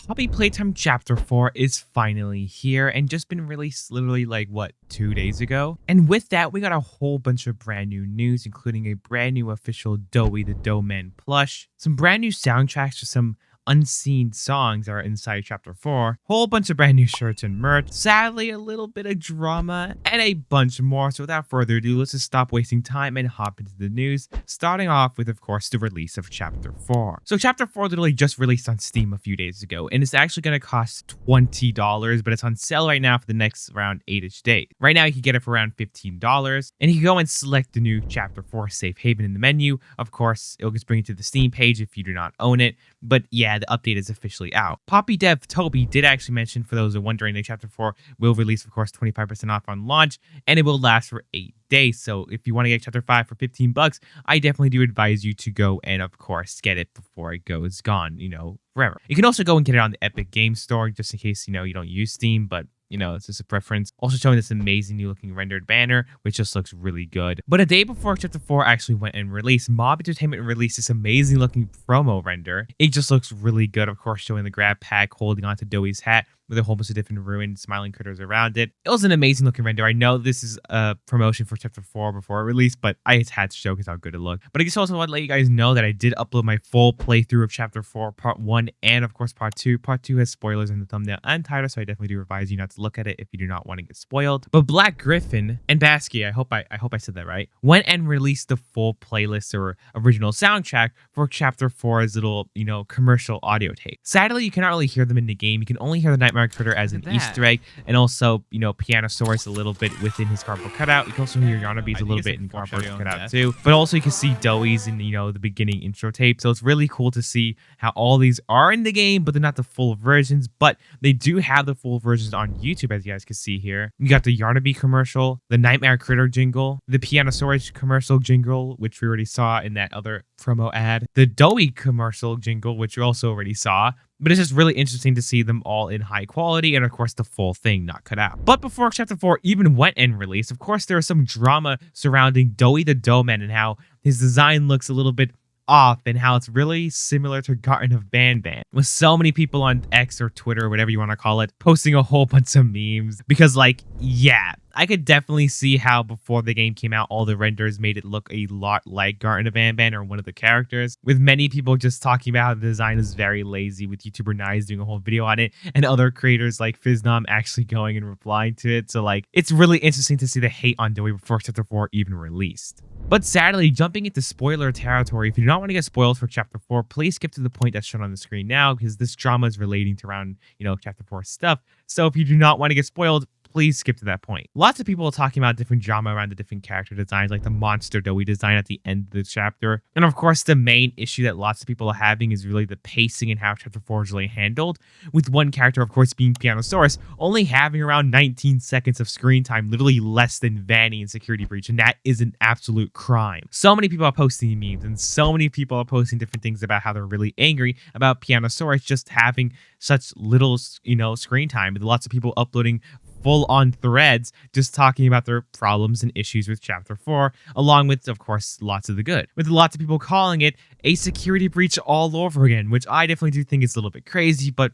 Poppy Playtime Chapter 4 is finally here and just been released literally like, what, 2 days ago? And with that, we got a whole bunch of brand new news, including a brand new official Doey the Doughman plush, some brand new soundtracks to some unseen songs that are inside Chapter 4, whole bunch of brand new shirts and merch, sadly a little bit of drama, and a bunch more. So without further ado, let's just stop wasting time and hop into the news, starting off with, of course, the release of Chapter 4. So Chapter 4 literally just released on Steam a few days ago, and it's actually going to cost $20, but it's on sale right now for the next around 8-ish days. Right now, you can get it for around $15, and you can go and select the new Chapter 4 safe haven in the menu. Of course, it'll just bring you to the Steam page if you do not own it, but yeah, the update is officially out. Poppy dev Toby did actually mention, for those who are wondering, that Chapter 4 will release, of course, 25% off on launch, and it will last for 8 days. So if you want to get Chapter 5 for $15, I definitely do advise you to go and, of course, get it before it goes gone, forever. You can also go and get it on the Epic Games Store, just in case, you don't use Steam, but it's just a preference. Also showing this amazing new looking rendered banner, which just looks really good. But a day before Chapter 4 actually went and released, Mob Entertainment released this amazing looking promo render. It just looks really good, of course, showing the grab pack holding onto Doey's hat with a whole bunch of different ruined smiling critters around it. It was an amazing looking render. I know this is a promotion for Chapter 4 before it released, but I just had to show because how good it looked. But I just also want to let you guys know that I did upload my full playthrough of Chapter 4 Part 1 and, of course, Part 2. Part 2 has spoilers in the thumbnail and title, so I definitely do advise you not to look at it if you do not want to get spoiled. But Black Griffin and Basky, I hope I said that right, went and released the full playlist or original soundtrack for Chapter 4's little, commercial audio tape. Sadly, you cannot really hear them in the game. You can only hear the Nightmare Critter as an Easter egg, and also, Pianosaurus a little bit within his cardboard cutout. You can also hear Yarnabees a little bit in cardboard cutout too. But also you can see Doey's in, the beginning intro tape. So it's really cool to see how all these are in the game, but they're not the full versions. But they do have the full versions on YouTube, as you guys can see here. You got the Yarnabee commercial, the Nightmare Critter jingle, the Pianosaurus commercial jingle, which we already saw in that other promo ad, the Doey commercial jingle, which we also already saw. But it's just really interesting to see them all in high quality and, of course, the full thing not cut out. But before Chapter 4 even went and released, of course, there was some drama surrounding Doey the Doughman and how his design looks a little bit off and how it's really similar to Garten of Banban, with so many people on X or Twitter or whatever you want to call it posting a whole bunch of memes because, yeah, I could definitely see how before the game came out, all the renders made it look a lot like Garten of Banban or one of the characters, with many people just talking about how the design is very lazy, with YouTuber Nice doing a whole video on it, and other creators like Fiznom actually going and replying to it. So, it's really interesting to see the hate on Doey before Chapter 4 even released. But sadly, jumping into spoiler territory, if you do not want to get spoiled for Chapter 4, please skip to the point that's shown on the screen now, because this drama is relating to around, Chapter 4 stuff. So if you do not want to get spoiled, please skip to that point. Lots of people are talking about different drama around the different character designs, like the monster Doey design at the end of the chapter. And of course, the main issue that lots of people are having is really the pacing and how Chapter 4 is really handled, with one character, of course, being Pianosaurus, only having around 19 seconds of screen time, literally less than Vanny in Security Breach, and that is an absolute crime. So many people are posting memes, and so many people are posting different things about how they're really angry about Pianosaurus just having such little, screen time, with lots of people uploading full-on threads just talking about their problems and issues with Chapter 4, along with, of course, lots of the good, with lots of people calling it a security breach all over again, which I definitely do think is a little bit crazy, but,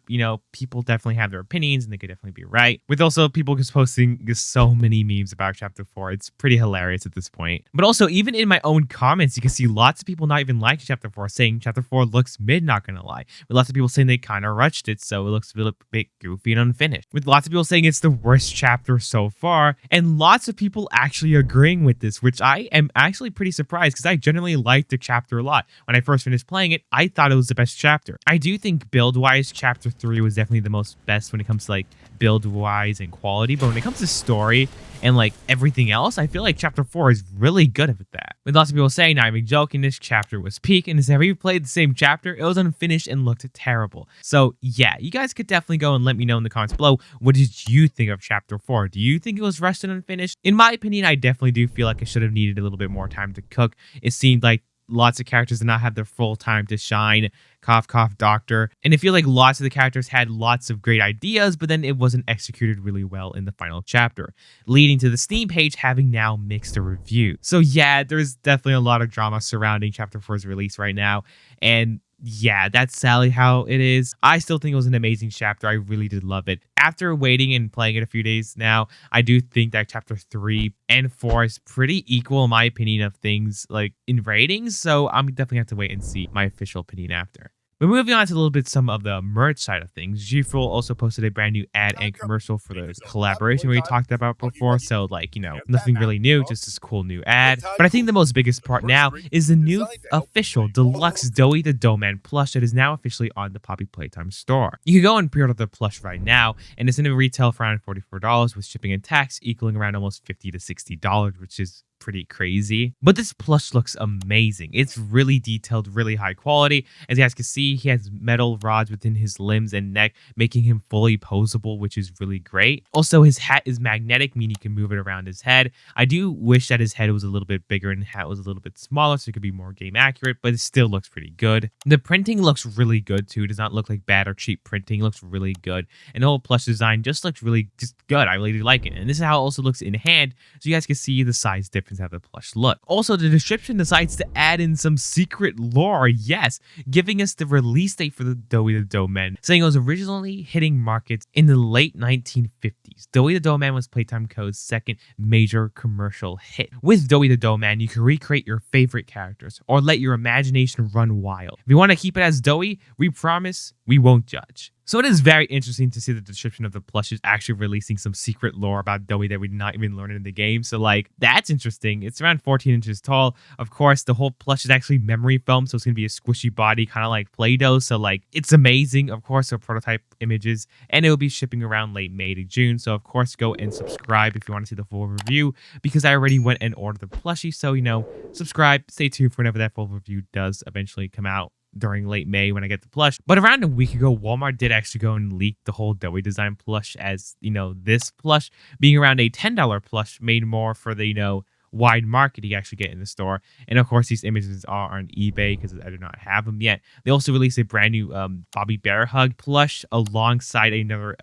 people definitely have their opinions, and they could definitely be right, with also people just posting just so many memes about Chapter 4. It's pretty hilarious at this point. But also, even in my own comments, you can see lots of people not even liking Chapter 4, saying Chapter 4 looks mid, not gonna lie, with lots of people saying they kind of rushed it, so it looks a little bit goofy and unfinished, with lots of people saying it's the worst chapter so far, and lots of people actually agreeing with this, which I am actually pretty surprised, because I generally liked the chapter a lot. When I first finished playing it, I thought it was the best chapter. I do think build-wise, Chapter 3 was definitely the most best when it comes to build-wise and quality, but when it comes to story and everything else, I feel like Chapter 4 is really good at that. With lots of people saying, not even joking, this chapter was peak, and if you played the same chapter, it was unfinished and looked terrible. So yeah, you guys could definitely go and let me know in the comments below, what did you think of Chapter 4? Do you think it was rushed and unfinished? In my opinion, I definitely do feel like it should have needed a little bit more time to cook. It seemed like lots of characters did not have their full time to shine. Cough, cough, doctor. And I feel like lots of the characters had lots of great ideas, but then it wasn't executed really well in the final chapter, leading to the Steam page having now mixed a review. So yeah, there's definitely a lot of drama surrounding Chapter 4's release right now. And yeah, that's sadly how it is. I still think it was an amazing chapter. I really did love it. After waiting and playing it a few days now, I do think that chapter 3 and 4 is pretty equal in my opinion of things like in ratings. So I'm definitely have to wait and see my official opinion after. But moving on to a little bit some of the merch side of things, G-Fuel also posted a brand new ad and commercial for the collaboration we talked about before. So like, nothing really new, just this cool new ad. But I think the most biggest part now is the new official deluxe Doey the Doughman plush that is now officially on the Poppy Playtime store. You can go and pre-order the plush right now, and it's in a retail for around $44 with shipping and tax equaling around almost $50 to $60, which is pretty crazy. But this plush looks amazing. It's really detailed, really high quality. As you guys can see, he has metal rods within his limbs and neck, making him fully posable, which is really great. Also, his hat is magnetic, meaning you can move it around his head. I do wish that his head was a little bit bigger and the hat was a little bit smaller so it could be more game accurate, but it still looks pretty good. The printing looks really good too. It does not look like bad or cheap printing. It looks really good. And the whole plush design just looks really just good. I really do like it. And this is how it also looks in hand, so you guys can see the size difference how the plush look. Also, the description decides to add in some secret lore, yes, giving us the release date for the Doey the Doughman, saying it was originally hitting markets in the late 1950s. Doey the Doughman was Playtime Co.'s second major commercial hit. With Doey the Doughman, you can recreate your favorite characters or let your imagination run wild. If you want to keep it as Doey, we promise we won't judge. So it is very interesting to see the description of the plush is actually releasing some secret lore about Doey that we did not even learn in the game. So like, that's interesting. It's around 14 inches tall. Of course, the whole plush is actually memory foam, so it's going to be a squishy body, kind of like Play-Doh. So like, it's amazing. Of course, they're prototype images, and it will be shipping around late May to June. So of course, go and subscribe if you want to see the full review, because I already went and ordered the plushie. So, subscribe, stay tuned for whenever that full review does eventually come out during late May when I get the plush. But around a week ago, Walmart did actually go and leak the whole Doey design plush as, this plush being around a $10 plush made more for the, wide market you actually get in the store. And of course, these images are on eBay because I do not have them yet. They also released a brand new Bobby Bear Hug plush alongside another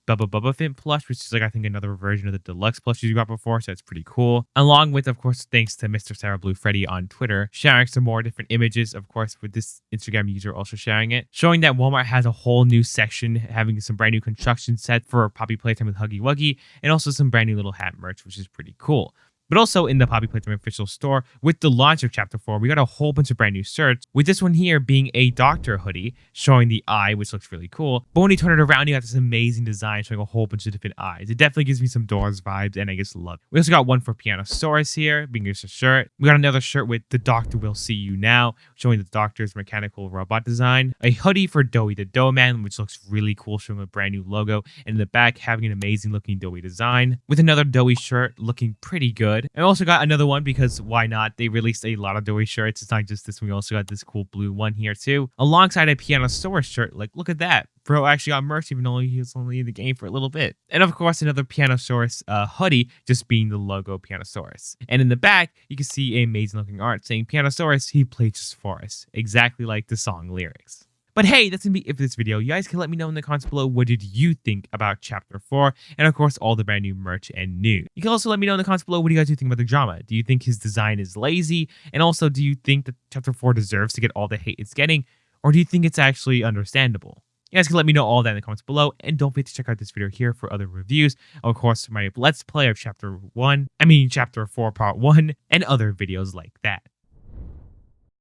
Bubba Fin plush, which is like, I think, another version of the deluxe plush you got before. So that's pretty cool. Along with, of course, thanks to Mr. Sarah Blue Freddy on Twitter, sharing some more different images, of course, with this Instagram user also sharing it, showing that Walmart has a whole new section having some brand new construction set for Poppy Playtime with Huggy Wuggy, and also some brand new little hat merch, which is pretty cool. But also in the Poppy Playtime official store, with the launch of Chapter 4, we got a whole bunch of brand new shirts, with this one here being a Doctor hoodie, showing the eye, which looks really cool. But when you turn it around, you got this amazing design showing a whole bunch of different eyes. It definitely gives me some Doors vibes, and I just love it. We also got one for Pianosaurus here, being just a shirt. We got another shirt with The Doctor Will See You Now, showing the Doctor's mechanical robot design. A hoodie for Doey the Doughman, which looks really cool, showing a brand new logo. And in the back, having an amazing looking Doey design, with another Doey shirt looking pretty good. I also got another one because why not? They released a lot of Doey shirts. It's not just this one. We also got this cool blue one here too, alongside a Pianosaurus shirt. Like, look at that. Bro actually got merch even though he was only in the game for a little bit. And of course, another Pianosaurus hoodie, just being the logo Pianosaurus. And in the back, you can see amazing looking art saying Pianosaurus, he played just for us. Exactly like the song lyrics. But hey, that's going to be it for this video. You guys can let me know in the comments below, what did you think about Chapter 4? And of course, all the brand new merch and news. You can also let me know in the comments below, what do you guys think about the drama? Do you think his design is lazy? And also, do you think that Chapter 4 deserves to get all the hate it's getting? Or do you think it's actually understandable? You guys can let me know all that in the comments below. And don't forget to check out this video here for other reviews. Of course, my Let's Play of Chapter 4 Part 1, and other videos like that.